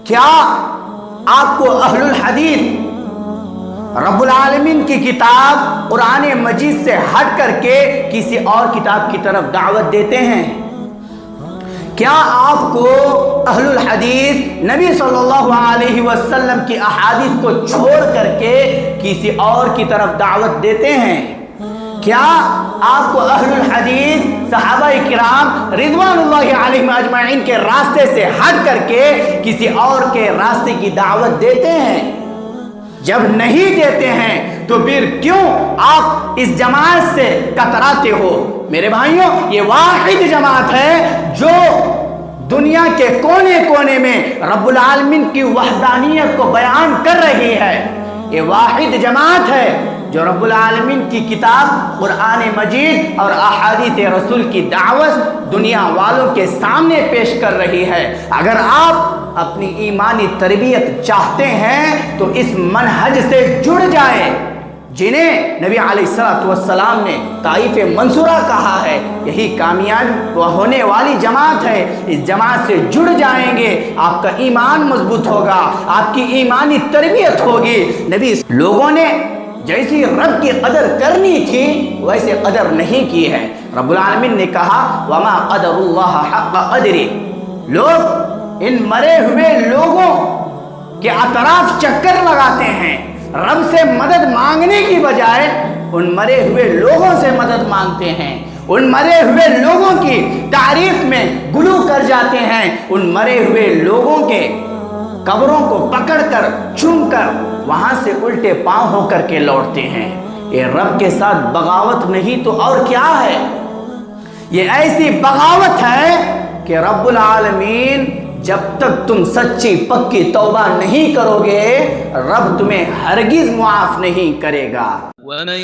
کیا آپ کو اہل الحدیث رب العالمین کی کتاب قرآن مجید سے ہٹ کر کے کسی اور کتاب کی طرف دعوت دیتے ہیں؟ کیا آپ کو اہل الحدیث نبی صلی اللہ علیہ وسلم کی احادیث کو چھوڑ کر کے کسی اور کی طرف دعوت دیتے ہیں؟ کیا آپ کو اہل الحدیث صحابہ کرام رضوان اللہ علیہم اجمعین کے راستے سے ہٹ کر کے کسی اور کے راستے کی دعوت دیتے ہیں؟ جب نہیں دیتے ہیں تو پھر کیوں آپ اس جماعت سے کتراتے ہو؟ میرے بھائیوں، یہ واحد جماعت ہے جو دنیا کے کونے کونے میں رب العالمین کی وحدانیت کو بیان کر رہی ہے۔ یہ واحد جماعت ہے جو رب العالمین کی کتاب قرآن مجید اور احادیث رسول کی دعوت دنیا والوں کے سامنے پیش کر رہی ہے۔ اگر آپ اپنی ایمانی تربیت چاہتے ہیں تو اس منہج سے جڑ جائیں جنہیں نبی علیہ السلام نے طائف منصورہ کہا ہے۔ یہی کامیاب ہونے والی جماعت ہے۔ اس جماعت سے جڑ جائیں گے، آپ کا ایمان مضبوط ہوگا، آپ کی ایمانی تربیت ہوگی۔ نبی لوگوں نے جیسی رب کی قدر کرنی تھی ویسے قدر نہیں کی ہے۔ رب العالمین نے کہا وَمَا قَدَرُ اللَّهَ حَقَّ قَدْرِهِ۔ لوگ ان مرے ہوئے لوگوں کے اطراف چکر لگاتے ہیں، رب سے مدد مانگنے کی بجائے ان مرے ہوئے لوگوں سے مدد مانگتے ہیں، ان مرے ہوئے لوگوں کی تعریف میں غلو کر جاتے ہیں، ان مرے ہوئے لوگوں کے قبروں کو پکڑ کر چوم کر وہاں سے الٹے پاؤں ہو کر کے لوٹتے ہیں۔ یہ رب کے ساتھ بغاوت نہیں تو اور کیا ہے؟ یہ ایسی بغاوت ہے کہ رب العالمین جب تک تم سچی پکی توبہ نہیں کرو گے رب تمہیں ہرگز معاف نہیں کرے گا۔ ومن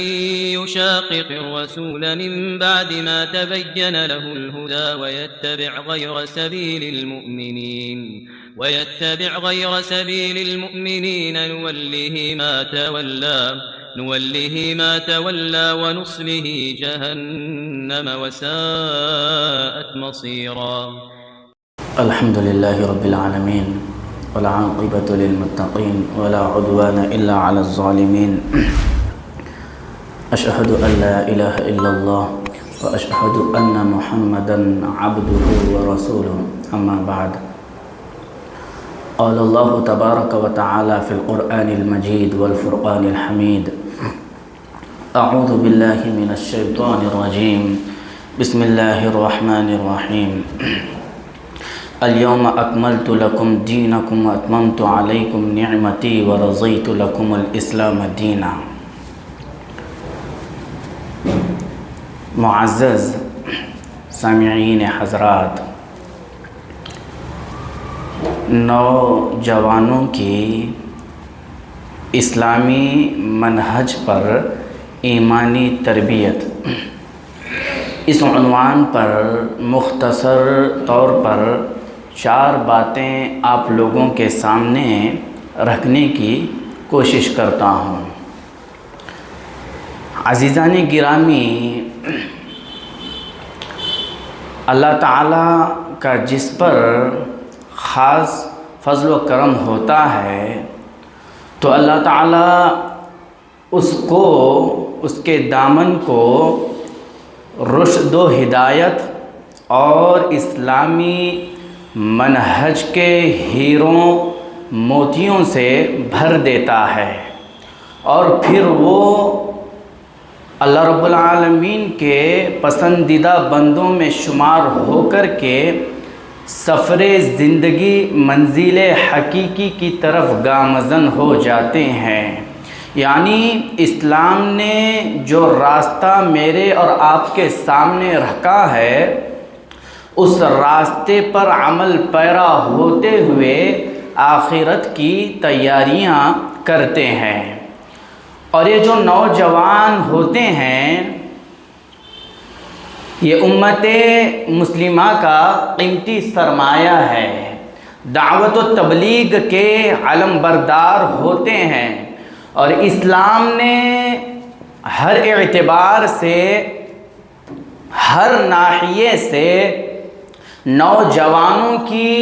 يشاقق الرسول من بعد ما تبين له الهدى ويتبع غير سبيل المؤمنين نوله ما تولى ونصله جهنم وساءت مصيرا۔ الحمد لله رب العالمين والعاقبة للمتقين ولا عدوان إلا على الظالمين، أشهد أن لا إله إلا الله وأشهد أن محمدا عبده ورسوله، أما بعد، قال الله تبارك وتعالى في القرآن المجيد والفرقان الحميد: أعوذ بالله من الشيطان الرجيم، بسم الله الرحمن الرحيم، اليوم أكملت لكم دينكم وأتممت عليكم نعمتي ورضيت لكم الإسلام دينا۔ معزز سامعین حضرات، نوجوانوں کی اسلامی منہج پر ایمانی تربیت، اس عنوان پر مختصر طور پر 4 باتیں آپ لوگوں کے سامنے رکھنے کی کوشش کرتا ہوں۔ عزیزان گرامی، اللہ تعالیٰ کا جس پر خاص فضل و کرم ہوتا ہے تو اللہ تعالیٰ اس کے دامن کو رشد و ہدایت اور اسلامی منہج کے ہیروں موتیوں سے بھر دیتا ہے، اور پھر وہ اللہ رب العالمین کے پسندیدہ بندوں میں شمار ہو کر کے سفر زندگی منزل حقیقی کی طرف گامزن ہو جاتے ہیں۔ یعنی اسلام نے جو راستہ میرے اور آپ کے سامنے رکھا ہے اس راستے پر عمل پیرا ہوتے ہوئے آخرت کی تیاریاں کرتے ہیں۔ اور یہ جو نوجوان ہوتے ہیں یہ امت مسلمہ کا قیمتی سرمایہ ہے، دعوت و تبلیغ کے علم بردار ہوتے ہیں، اور اسلام نے ہر اعتبار سے ہر ناحیے سے نوجوانوں کی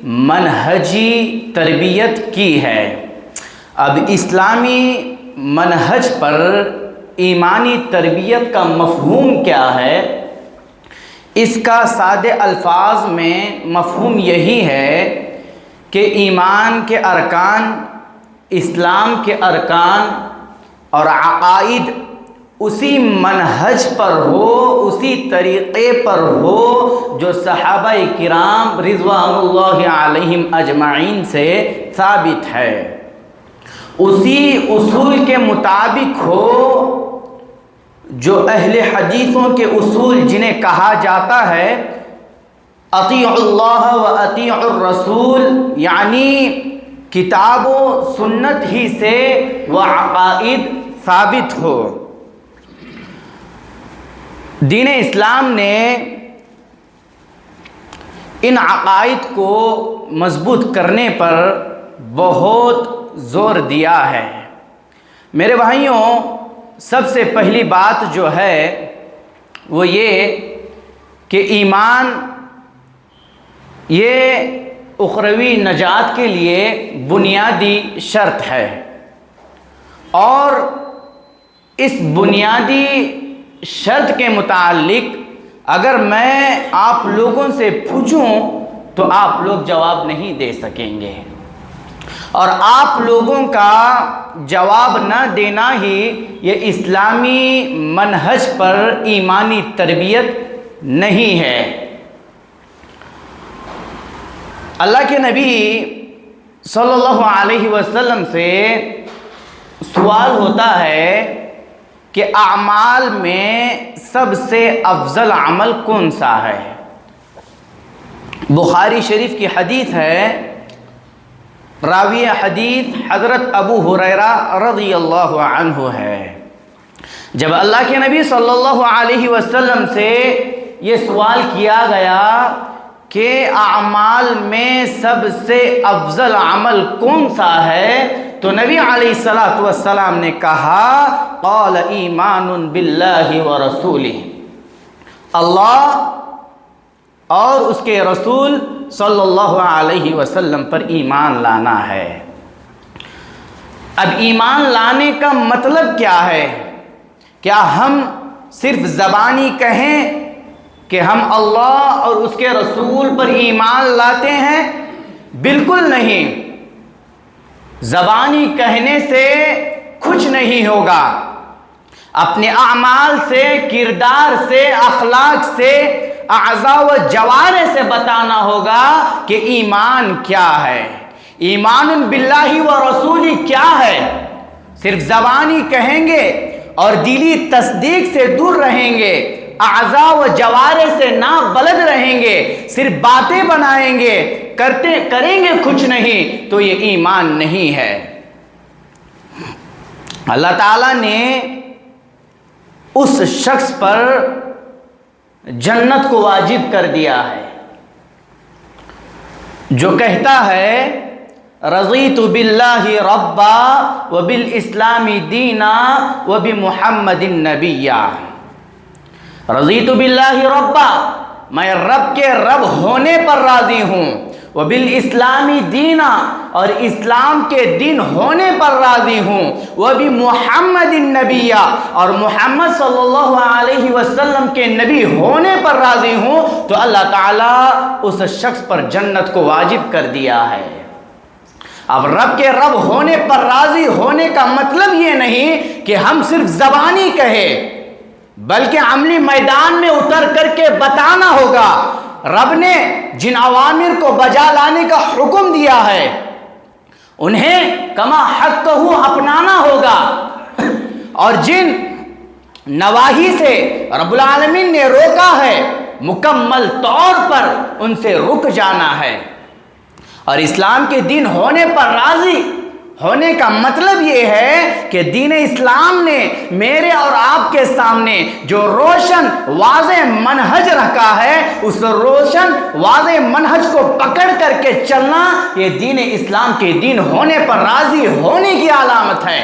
منہجی تربیت کی ہے۔ اب اسلامی منہج پر ایمانی تربیت کا مفہوم کیا ہے؟ اس کا سادے الفاظ میں مفہوم یہی ہے کہ ایمان کے ارکان، اسلام کے ارکان اور عقائد اسی منہج پر ہو، اسی طریقے پر ہو جو صحابہ کرام رضوان اللہ علیہم اجمعین سے ثابت ہے، اسی اصول کے مطابق ہو جو اہل حدیثوں کے اصول جنہیں کہا جاتا ہے اطیعوا اللہ و اطیعوا الرسول، یعنی کتاب و سنت ہی سے وہ عقائد ثابت ہو۔ دین اسلام نے ان عقائد کو مضبوط کرنے پر بہت زور دیا ہے۔ میرے بھائیوں، سب سے پہلی بات جو ہے وہ یہ کہ ایمان یہ اخروی نجات کے لیے بنیادی شرط ہے، اور اس بنیادی شرط کے متعلق اگر میں آپ لوگوں سے پوچھوں تو آپ لوگ جواب نہیں دے سکیں گے، اور آپ لوگوں کا جواب نہ دینا ہی یہ اسلامی منہج پر ایمانی تربیت نہیں ہے۔ اللہ کے نبی صلی اللہ علیہ وسلم سے سوال ہوتا ہے کہ اعمال میں سب سے افضل عمل کون سا ہے؟ بخاری شریف کی حدیث ہے، راوی حدیث حضرت ابو ہریرہ رضی اللہ عنہ ہے۔ جب اللہ کے نبی صلی اللہ علیہ وسلم سے یہ سوال کیا گیا کہ اعمال میں سب سے افضل عمل کون سا ہے، تو نبی علیہ السلام نے کہا قال ایمان باللہ ورسولہ، اللہ اور اس کے رسول صلی اللہ علیہ وسلم پر ایمان لانا ہے۔ اب ایمان لانے کا مطلب کیا ہے؟ کیا ہم صرف زبانی کہیں کہ ہم اللہ اور اس کے رسول پر ایمان لاتے ہیں؟ بالکل نہیں، زبانی کہنے سے کچھ نہیں ہوگا، اپنے اعمال سے، کردار سے، اخلاق سے، اعضاء و جوارح سے بتانا ہوگا کہ ایمان کیا ہے، ایمان باللہ و رسولی کیا ہے۔ صرف زبانی کہیں گے اور دلی تصدیق سے دور رہیں گے، اعضاء و جوارح سے نا بلد رہیں گے، صرف باتیں بنائیں گے، کریں گے کچھ نہیں، تو یہ ایمان نہیں ہے۔ اللہ تعالیٰ نے اس شخص پر جنت کو واجب کر دیا ہے جو کہتا ہے رضیت باللہ ربا وبالاسلام دینا وبمحمد نبیا۔ رضیت باللہ ربا، میں رب کے رب ہونے پر راضی ہوں، وبالاسلامی دینا، اور اسلام کے دین ہونے پر راضی ہوں، وبمحمد النبیہ، اور محمد صلی اللہ علیہ وسلم کے نبی ہونے پر راضی ہوں، تو اللہ تعالیٰ اس شخص پر جنت کو واجب کر دیا ہے۔ اب رب کے رب ہونے پر راضی ہونے کا مطلب یہ نہیں کہ ہم صرف زبانی کہیں، بلکہ عملی میدان میں اتر کر کے بتانا ہوگا۔ رب نے جن اوامر کو بجا لانے کا حکم دیا ہے انہیں کما حق اپنانا ہوگا، اور جن نواہی سے رب العالمین نے روکا ہے مکمل طور پر ان سے رک جانا ہے۔ اور اسلام کے دین ہونے پر راضی ہونے کا مطلب یہ ہے کہ دین اسلام نے میرے اور آپ کے سامنے جو روشن واضح منہج رکھا ہے، اس روشن واضح منہج کو پکڑ کر کے چلنا، یہ دین اسلام کے دین ہونے پر راضی ہونے کی علامت ہے۔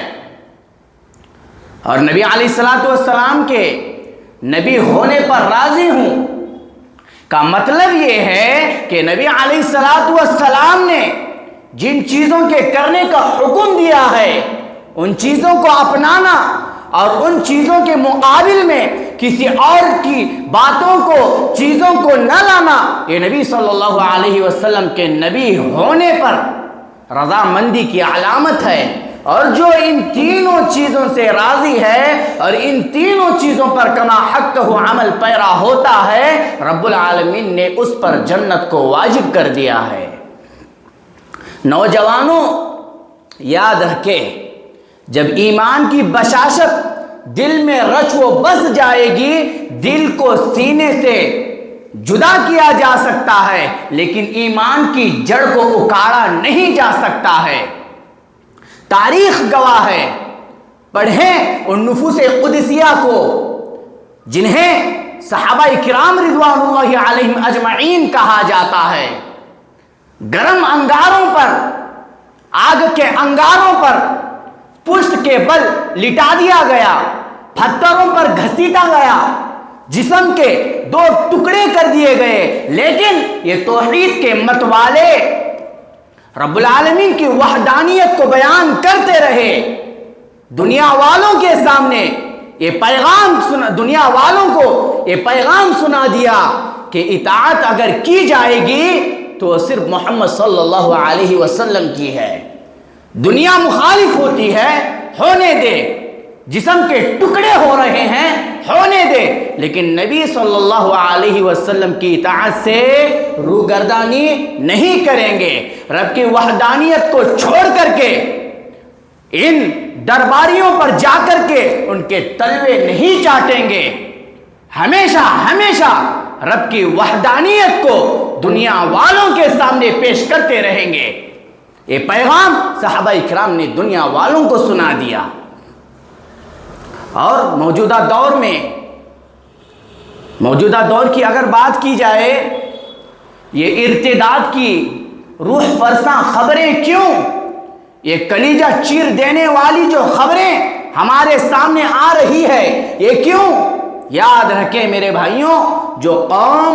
اور نبی علیہ السلام کے نبی ہونے پر راضی ہوں، کا مطلب یہ ہے کہ نبی علیہ الصلوۃ والسلام نے جن چیزوں کے کرنے کا حکم دیا ہے ان چیزوں کو اپنانا اور ان چیزوں کے مقابل میں کسی اور کی باتوں کو چیزوں کو نہ لانا، یہ نبی صلی اللہ علیہ وسلم کے نبی ہونے پر رضامندی کی علامت ہے۔ اور جو ان تینوں چیزوں سے راضی ہے اور ان تینوں چیزوں پر کما حق ہو عمل پیرا ہوتا ہے، رب العالمین نے اس پر جنت کو واجب کر دیا ہے۔ نوجوانوں یاد رکھے، جب ایمان کی بشاشت دل میں رچ و بس جائے گی، دل کو سینے سے جدا کیا جا سکتا ہے لیکن ایمان کی جڑ کو اکاڑا نہیں جا سکتا ہے۔ تاریخ گواہ ہے، پڑھیں ان نفوس قدسیہ کو جنہیں صحابہ کرام رضوان اللہ علیہم اجمعین کہا جاتا ہے۔ گرم انگاروں پر، آگ کے انگاروں پر پشت کے بل لٹا دیا گیا، پتھروں پر گھسیٹا گیا، جسم کے دو ٹکڑے کر دیے گئے، لیکن یہ توحید کے متوالے رب العالمین کی وحدانیت کو بیان کرتے رہے۔ دنیا والوں کے سامنے یہ پیغام دنیا والوں کو یہ پیغام سنا دیا کہ اطاعت اگر کی جائے گی تو صرف محمد صلی اللہ علیہ وسلم کی ہے۔ دنیا مخالف ہوتی ہے، ہونے دے، جسم کے ٹکڑے ہو رہے ہیں، ہونے دے، لیکن نبی صلی اللہ علیہ وسلم کی اطاعت سے روگردانی نہیں کریں گے۔ رب کی وحدانیت کو چھوڑ کر کے ان درباریوں پر جا کر کے ان کے تلوے نہیں چاٹیں گے۔ ہمیشہ ہمیشہ رب کی وحدانیت کو دنیا والوں کے سامنے پیش کرتے رہیں گے۔ یہ پیغام صحابہ کرام نے دنیا والوں کو سنا دیا۔ اور موجودہ دور کی اگر بات کی جائے، یہ ارتداد کی روح فرساں خبریں کیوں، یہ کلیجہ چیر دینے والی جو خبریں ہمارے سامنے آ رہی ہے، یہ کیوں؟ یاد رکھیں میرے بھائیوں، جو قوم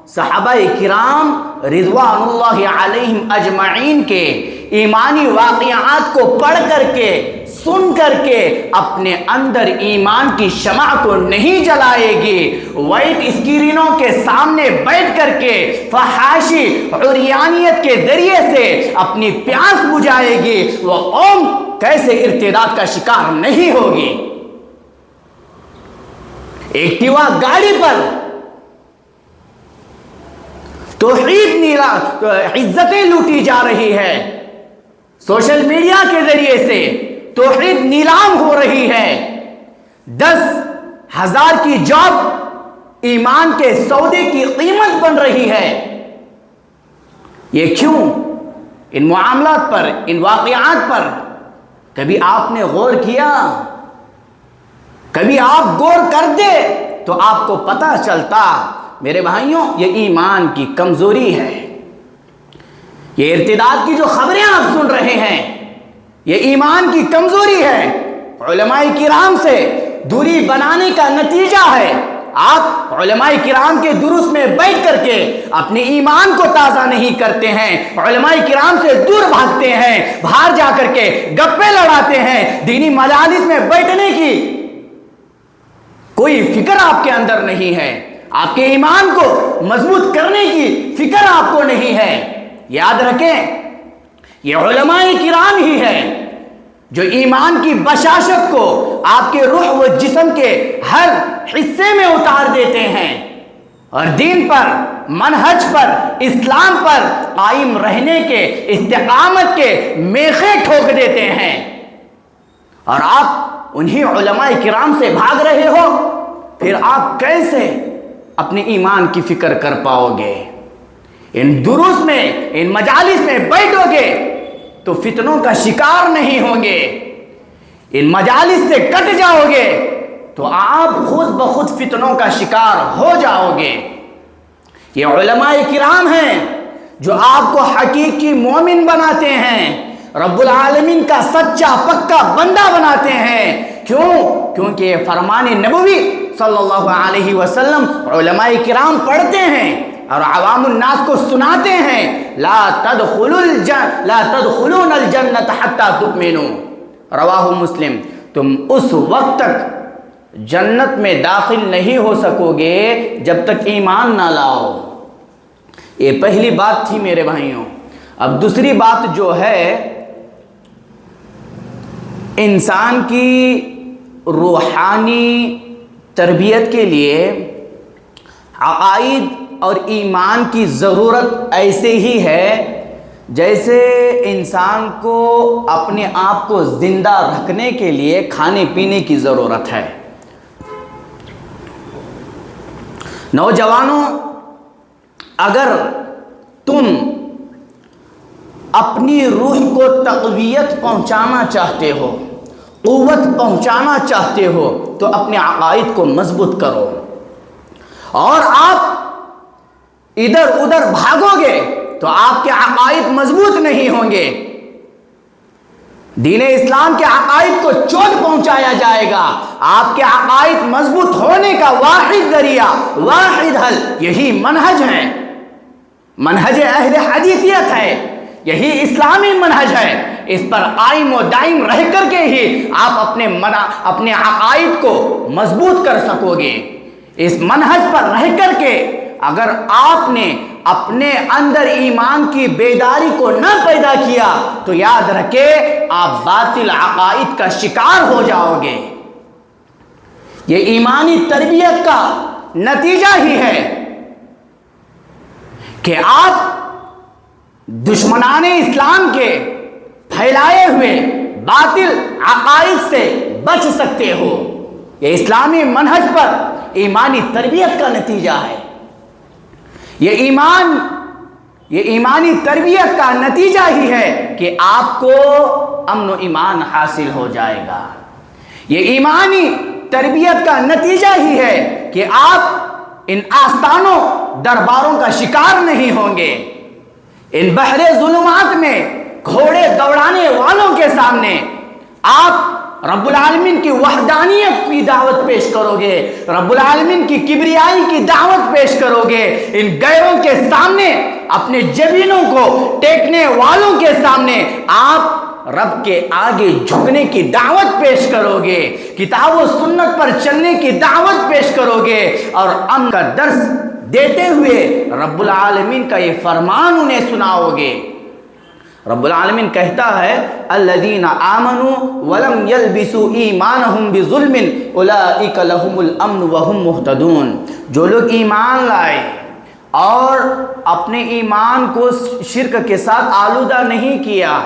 صحابہ کرام رضوان اللہ علیہم اجمعین کے ایمانی واقعات کو پڑھ کر کے، سن کر کے اپنے اندر ایمان کی شمع کو نہیں جلائے گی، وائٹ اسکرینوں کے سامنے بیٹھ کر کے فحاشی عریانیت کے ذریعے سے اپنی پیاس بجھائے گی، وہ قوم کیسے ارتداد کا شکار نہیں ہوگی۔ ایکٹیوا گاڑی پر توحید عزتیں لوٹی جا رہی ہے، سوشل میڈیا کے ذریعے سے توحید نیلام ہو رہی ہے، 10,000 کی جاب ایمان کے سودے کی قیمت بن رہی ہے۔ یہ کیوں؟ ان معاملات پر، ان واقعات پر کبھی آپ نے غور کیا؟ کبھی آپ غور کرتے تو آپ کو پتہ چلتا میرے بھائیوں، یہ ایمان کی کمزوری ہے۔ یہ ارتداد کی جو خبریں آپ سن رہے ہیں، یہ ایمان کی کمزوری ہے، علماء کرام سے دوری بنانے کا نتیجہ ہے۔ آپ علماء کرام کے دروس میں بیٹھ کر کے اپنے ایمان کو تازہ نہیں کرتے ہیں، علماء کرام سے دور بھاگتے ہیں، باہر جا کر کے گپے لڑاتے ہیں، دینی مجالس میں بیٹھنے کی کوئی فکر آپ کے اندر نہیں ہے، آپ کے ایمان کو مضبوط کرنے کی فکر آپ کو نہیں ہے۔ یاد رکھیں، یہ علماء کرام ہی ہے جو ایمان کی بشاشت کو آپ کے روح و جسم کے ہر حصے میں اتار دیتے ہیں اور دین پر، منہج پر، اسلام پر قائم رہنے کے، استقامت کے میخے ٹھوک دیتے ہیں، اور آپ انہی علماء کرام سے بھاگ رہے ہو، پھر آپ کیسے اپنے ایمان کی فکر کر پاؤ گے؟ ان دروس میں، ان مجالس میں بیٹھو گے تو فتنوں کا شکار نہیں ہوں گے، ان مجالس سے کٹ جاؤ گے تو آپ خود بخود فتنوں کا شکار ہو جاؤ گے۔ یہ علماء کرام ہیں جو آپ کو حقیقی مومن بناتے ہیں، رب العالمین کا سچا پکا بندہ بناتے ہیں۔ کیوں؟ کیونکہ یہ فرمان نبوی صلی اللہ علیہ وسلم علماء کرام پڑھتے ہیں اور عوام الناس کو سناتے ہیں، لا تدخلون الجنت حتی تؤمنوا، رواہ مسلم، تم اس وقت تک جنت میں داخل نہیں ہو سکو گے جب تک ایمان نہ لاؤ۔ یہ پہلی بات تھی میرے بھائیوں۔ اب دوسری بات جو ہے، انسان کی روحانی تربیت کے لیے عقائد اور ایمان کی ضرورت ایسے ہی ہے جیسے انسان کو اپنے آپ کو زندہ رکھنے کے لیے کھانے پینے کی ضرورت ہے۔ نوجوانوں، اگر تم اپنی روح کو تقویت پہنچانا چاہتے ہو، قوت پہنچانا چاہتے ہو، تو اپنے عقائد کو مضبوط کرو، اور آپ ادھر ادھر بھاگو گے تو آپ کے عقائد مضبوط نہیں ہوں گے۔ دین اسلام کے عقائد کو چوٹ پہنچایا جائے گا۔ آپ کے عقائد مضبوط ہونے کا واحد ذریعہ، واحد حل یہی منہج ہے، منہج اہل حدیثیت ہے، یہی اسلامی منہج ہے۔ اس پر قائم و دائم رہ کر کے ہی آپ اپنے عقائد کو مضبوط کر سکو گے۔ اس منہج پر رہ کر کے اگر آپ نے اپنے اندر ایمان کی بیداری کو نہ پیدا کیا تو یاد رکھے آپ باطل عقائد کا شکار ہو جاؤ گے۔ یہ ایمانی تربیت کا نتیجہ ہی ہے کہ آپ دشمنان اسلام کے پھیلائے ہوئے باطل عقائد سے بچ سکتے ہو۔ یہ اسلامی منہج پر ایمانی تربیت کا نتیجہ ہے۔ یہ ایمانی تربیت کا نتیجہ ہی ہے کہ آپ کو امن و ایمان حاصل ہو جائے گا۔ یہ ایمانی تربیت کا نتیجہ ہی ہے کہ آپ ان آستانوں درباروں کا شکار نہیں ہوں گے۔ ان بحر ظلمات میں گھوڑے دوڑانے والوں کے سامنے آپ رب العالمین کی وحدانیت کی دعوت پیش کرو گے، رب العالمین کی کبریائی کی دعوت پیش کرو گے۔ ان غیروں کے سامنے، اپنے جبینوں کو ٹیکنے والوں کے سامنے آپ رب کے آگے جھکنے کی دعوت پیش کرو گے، کتاب و سنت پر چلنے کی دعوت پیش کرو گے، اور امن کا درس دیتے ہوئے رب العالمین کا یہ فرمان انہیں سناؤ گے۔ رب العالمین کہتا ہے الذین آمنوا ولم یلبسوا ایمانہم بظلم اولئک لہم الامن وہم مہتدون، جو لوگ ایمان لائے اور اپنے ایمان کو شرک کے ساتھ آلودہ نہیں کیا،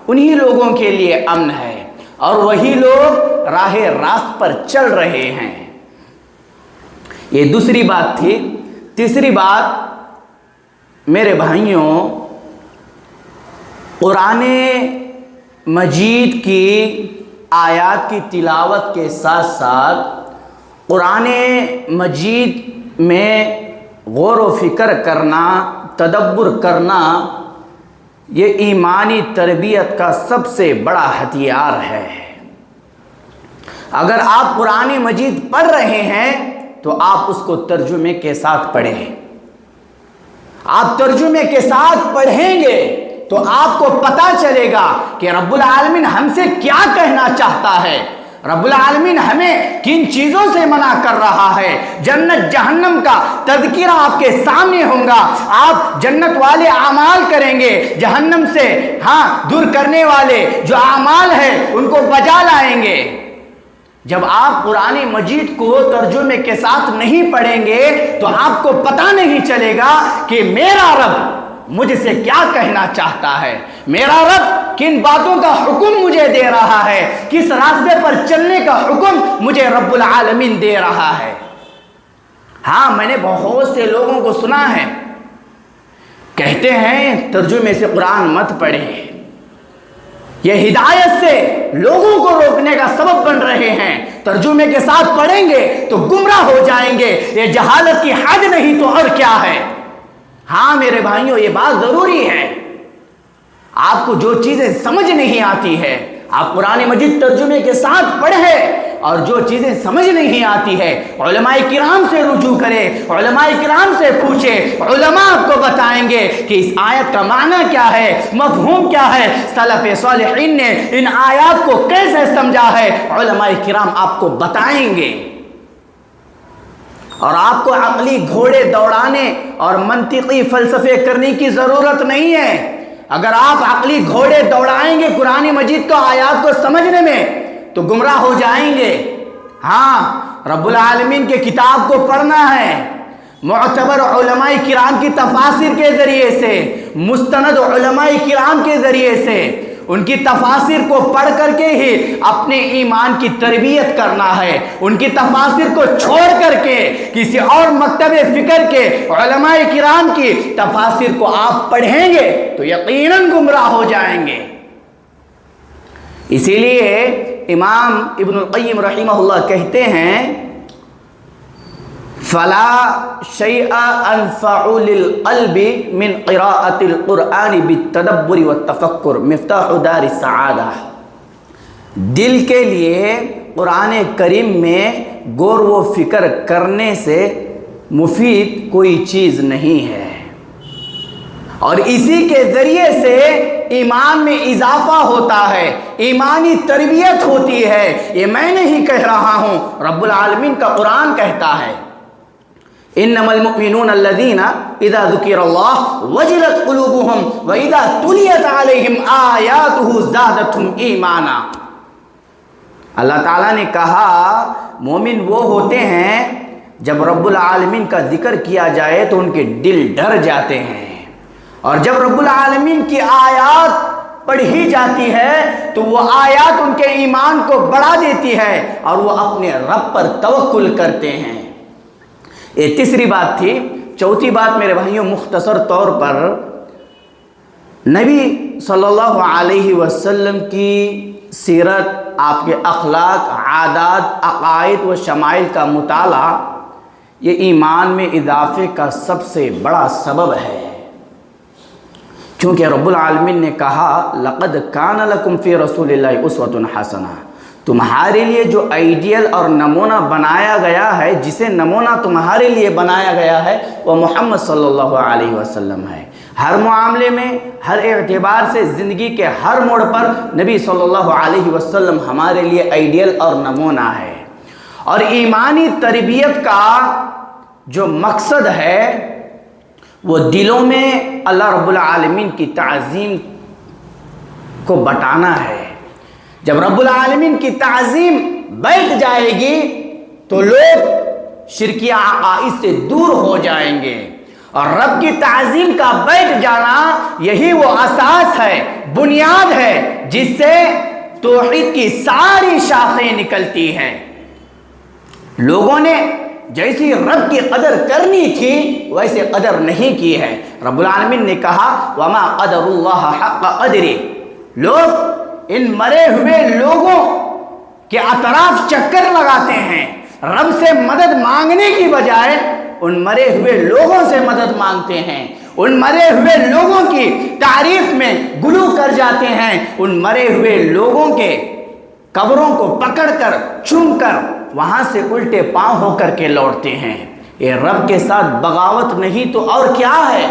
انہی لوگوں کے لیے امن ہے اور وہی لوگ راہ راست پر چل رہے ہیں۔ یہ دوسری بات تھی۔ تیسری بات میرے بھائیوں، قرآن مجید کی آیات کی تلاوت کے ساتھ ساتھ قرآن مجید میں غور و فکر کرنا، تدبر کرنا، یہ ایمانی تربیت کا سب سے بڑا ہتھیار ہے۔ اگر آپ قرآن مجید پڑھ رہے ہیں تو آپ اس کو ترجمے کے ساتھ پڑھیں۔ آپ ترجمے کے ساتھ پڑھیں گے تو آپ کو پتہ چلے گا کہ رب العالمین ہم سے کیا کہنا چاہتا ہے، رب العالمین ہمیں کن چیزوں سے منع کر رہا ہے۔ جنت جہنم کا تذکرہ آپ کے سامنے ہوگا، آپ جنت والے اعمال کریں گے، جہنم سے دور کرنے والے جو اعمال ہیں ان کو بجا لائیں گے۔ جب آپ قرآن مجید کو ترجمے کے ساتھ نہیں پڑھیں گے تو آپ کو پتہ نہیں چلے گا کہ میرا رب مجھ سے کیا کہنا چاہتا ہے، میرا رب کن باتوں کا حکم مجھے دے رہا ہے، کس راستے پر چلنے کا حکم مجھے رب العالمین دے رہا ہے۔ میں نے بہت سے لوگوں کو سنا ہے کہتے ہیں ترجمے سے قرآن مت پڑھیں، یہ ہدایت سے لوگوں کو روکنے کا سبب بن رہے ہیں، ترجمے کے ساتھ پڑھیں گے تو گمراہ ہو جائیں گے، یہ جہالت کی حد نہیں تو اور کیا ہے۔ میرے بھائیوں، یہ بات ضروری ہے، آپ کو جو چیزیں سمجھ نہیں آتی ہے آپ قرآن مجید ترجمے کے ساتھ پڑھیں، اور جو چیزیں سمجھ نہیں آتی ہے علماء کرام سے رجوع کرے، علماء کرام سے پوچھے، علماء آپ کو بتائیں گے کہ اس آیت کا معنی کیا ہے، مفہوم کیا ہے، سلف صالحین نے ان آیات کو کیسے سمجھا ہے، علماء کرام آپ کو بتائیں گے۔ اور آپ کو عقلی گھوڑے دوڑانے اور منطقی فلسفے کرنے کی ضرورت نہیں ہے۔ اگر آپ عقلی گھوڑے دوڑائیں گے قرآن مجید کو آیات کو سمجھنے میں تو گمراہ ہو جائیں گے۔ ہاں، رب العالمین کے کتاب کو پڑھنا ہے، معتبر علماء کرام کی تفاسیر کے ذریعے سے، مستند علماء کرام کے ذریعے سے ان کی تفاسیر کو پڑھ کر کے ہی اپنے ایمان کی تربیت کرنا ہے۔ ان کی تفاسیر کو چھوڑ کر کے کسی اور مکتب فکر کے علماء کرام کی تفاسیر کو آپ پڑھیں گے تو یقیناً گمراہ ہو جائیں گے۔ اسی لیے امام ابن القیم رحمہ اللہ کہتے ہیں فَلَا شَيْءَ أَنْفَعُ لِلْقَلْبِ مِنْ قِرَاءَةِ الْقُرْآنِ بِالتَّدَبُّرِ وَالتَّفَكُّرِ مِفْتَاحُ دَارِ السَّعَادَةِ۔ دل کے لیے قرآن کریم میں غور و فکر کرنے سے مفید کوئی چیز نہیں ہے، اور اسی کے ذریعے سے ایمان میں اضافہ ہوتا ہے، ایمانی تربیت ہوتی ہے۔ یہ میں نہیں کہہ رہا ہوں، رب العالمین کا قرآن کہتا ہے انما المؤمنون الذين اذا ذكر الله وجلت قلوبهم واذا تليت عليهم آياته زادتهم ایمانا۔ اللہ تعالیٰ نے کہا مومن وہ ہوتے ہیں جب رب العالمین کا ذکر کیا جائے تو ان کے دل ڈر جاتے ہیں، اور جب رب العالمین کی آیات پڑھی جاتی ہے تو وہ آیات ان کے ایمان کو بڑھا دیتی ہے اور وہ اپنے رب پر توکل کرتے ہیں۔ یہ تیسری بات تھی۔ چوتھی بات میرے بھائیوں، مختصر طور پر نبی صلی اللہ علیہ وسلم کی سیرت، آپ کے اخلاق، عادات، عقائد و شمائل کا مطالعہ یہ ایمان میں اضافے کا سب سے بڑا سبب ہے، کیونکہ رب العالمین نے کہا لَقَدْ كَانَ لَكُمْ فِي رَسُولِ اللَّهِ أُسْوَةٌ حَسَنَةٌ۔ تمہارے لیے جو آئیڈیل اور نمونہ بنایا گیا ہے، جسے نمونہ تمہارے لیے بنایا گیا ہے، وہ محمد صلی اللہ علیہ وسلم ہے۔ ہر معاملے میں، ہر اعتبار سے، زندگی کے ہر موڑ پر نبی صلی اللہ علیہ وسلم ہمارے لیے آئیڈیل اور نمونہ ہے۔ اور ایمانی تربیت کا جو مقصد ہے وہ دلوں میں اللہ رب العالمین کی تعظیم کو بٹانا ہے۔ جب رب العالمین کی تعظیم بیٹھ جائے گی تو لوگ شرکیہ عقائد سے دور ہو جائیں گے، اور رب کی تعظیم کا بیٹھ جانا یہی وہ اساس ہے، بنیاد ہے، جس سے توحید کی ساری شاخیں نکلتی ہیں۔ لوگوں نے جیسی رب کی قدر کرنی تھی ویسے قدر نہیں کی ہے۔ رب العالمین نے کہا وَمَا قَدَرُ اللَّهَ حَقَّ قَدْرِهِ۔ لوگ ان مرے ہوئے لوگوں کے اطراف چکر لگاتے ہیں، رب سے مدد مانگنے کی بجائے ان مرے ہوئے لوگوں سے مدد مانگتے ہیں، ان مرے ہوئے لوگوں کی تعریف میں گلو کر جاتے ہیں، ان مرے ہوئے لوگوں کے قبروں کو پکڑ کر چوم کر وہاں سے الٹے پاؤں ہو کر کے لوٹتے ہیں۔ یہ رب کے ساتھ بغاوت نہیں تو اور کیا ہے؟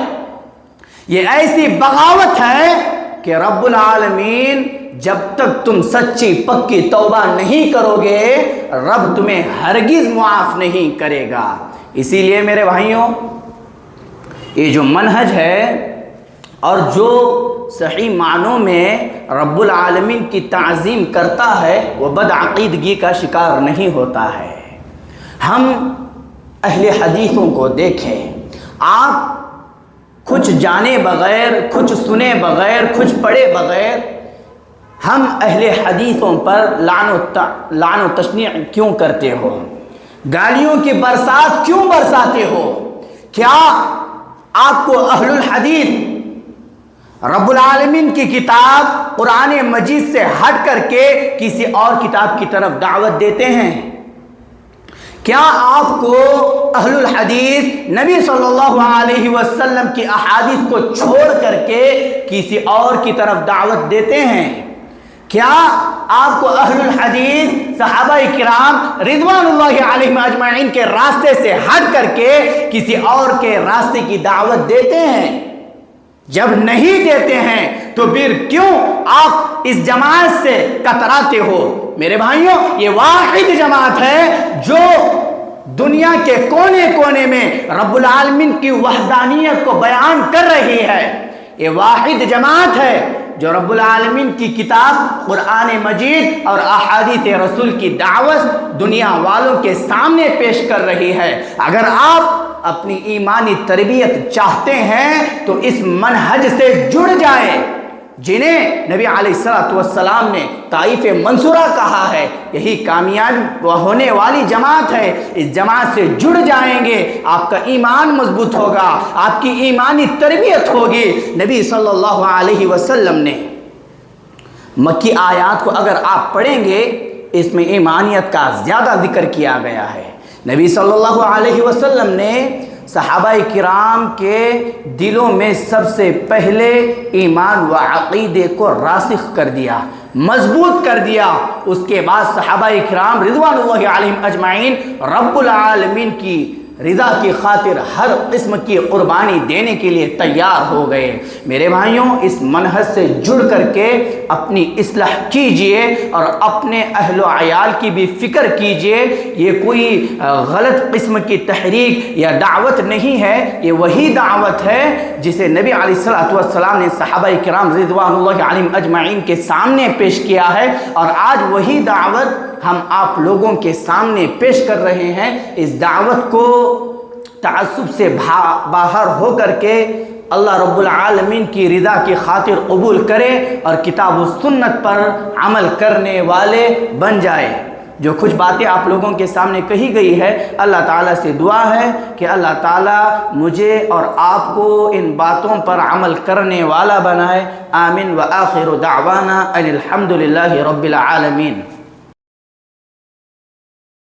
یہ ایسی بغاوت ہے کہ رب العالمین جب تک تم سچی پکی توبہ نہیں کرو گے رب تمہیں ہرگز معاف نہیں کرے گا۔ اسی لیے میرے بھائیوں، یہ جو منہج ہے اور جو صحیح معنوں میں رب العالمین کی تعظیم کرتا ہے وہ بدعقیدگی کا شکار نہیں ہوتا ہے۔ ہم اہل حدیثوں کو دیکھیں، آپ کچھ جانے بغیر، کچھ سنے بغیر، کچھ پڑھے بغیر ہم اہل حدیثوں پر لعن و تشنیع کیوں کرتے ہو؟ گالیوں کی برسات کیوں برساتے ہو؟ کیا آپ کو اہل الحدیث رب العالمین کی کتاب قرآن مجید سے ہٹ کر کے کسی اور کتاب کی طرف دعوت دیتے ہیں؟ کیا آپ کو اہل الحدیث نبی صلی اللہ علیہ وسلم کی احادیث کو چھوڑ کر کے کسی اور کی طرف دعوت دیتے ہیں؟ کیا آپ کو اہل الحدیث صحابہ کرام رضوان اللہ علیہم اجمعین کے راستے سے ہٹ کر کے کسی اور کے راستے کی دعوت دیتے ہیں؟ جب نہیں دیتے ہیں تو پھر کیوں آپ اس جماعت سے کتراتے ہو؟ میرے بھائیوں، یہ واحد جماعت ہے جو دنیا کے کونے کونے میں رب العالمین کی وحدانیت کو بیان کر رہی ہے۔ یہ واحد جماعت ہے جو رب العالمین کی کتاب قرآن مجید اور احادیث رسول کی دعوت دنیا والوں کے سامنے پیش کر رہی ہے۔ اگر آپ اپنی ایمانی تربیت چاہتے ہیں تو اس منہج سے جڑ جائیں جنہیں نبی علیہ السلام نے طائف منصورہ کہا ہے۔ یہی کامیاب ہونے والی جماعت ہے۔ اس جماعت سے جڑ جائیں گے، آپ کا ایمان مضبوط ہوگا، آپ کی ایمانی تربیت ہوگی۔ نبی صلی اللہ علیہ وسلم نے مکی آیات کو اگر آپ پڑھیں گے، اس میں ایمانیت کا زیادہ ذکر کیا گیا ہے۔ نبی صلی اللہ علیہ وسلم نے صحابہ کرام کے دلوں میں سب سے پہلے ایمان و عقیدے کو راسخ کر دیا، مضبوط کر دیا۔ اس کے بعد صحابہ کرام رضوان اللہ علیہم اجمعین رب العالمین کی رضا کی خاطر ہر قسم کی قربانی دینے کے لیے تیار ہو گئے۔ میرے بھائیوں، اس منہج سے جڑ کر کے اپنی اصلاح کیجئے اور اپنے اہل و عیال کی بھی فکر کیجئے۔ یہ کوئی غلط قسم کی تحریک یا دعوت نہیں ہے، یہ وہی دعوت ہے جسے نبی علیہ السلام نے صحابہ کرام رضوان اللہ علیہم اجمعین کے سامنے پیش کیا ہے، اور آج وہی دعوت ہم آپ لوگوں کے سامنے پیش کر رہے ہیں۔ اس دعوت کو تعصب سے باہر ہو کر کے اللہ رب العالمین کی رضا کی خاطر قبول کرے اور کتاب و سنت پر عمل کرنے والے بن جائے۔ جو کچھ باتیں آپ لوگوں کے سامنے کہی گئی ہے، اللہ تعالیٰ سے دعا ہے کہ اللہ تعالیٰ مجھے اور آپ کو ان باتوں پر عمل کرنے والا بنائے۔ آمین۔ وآخر دعوانا ان الحمد للہ رب العالمین۔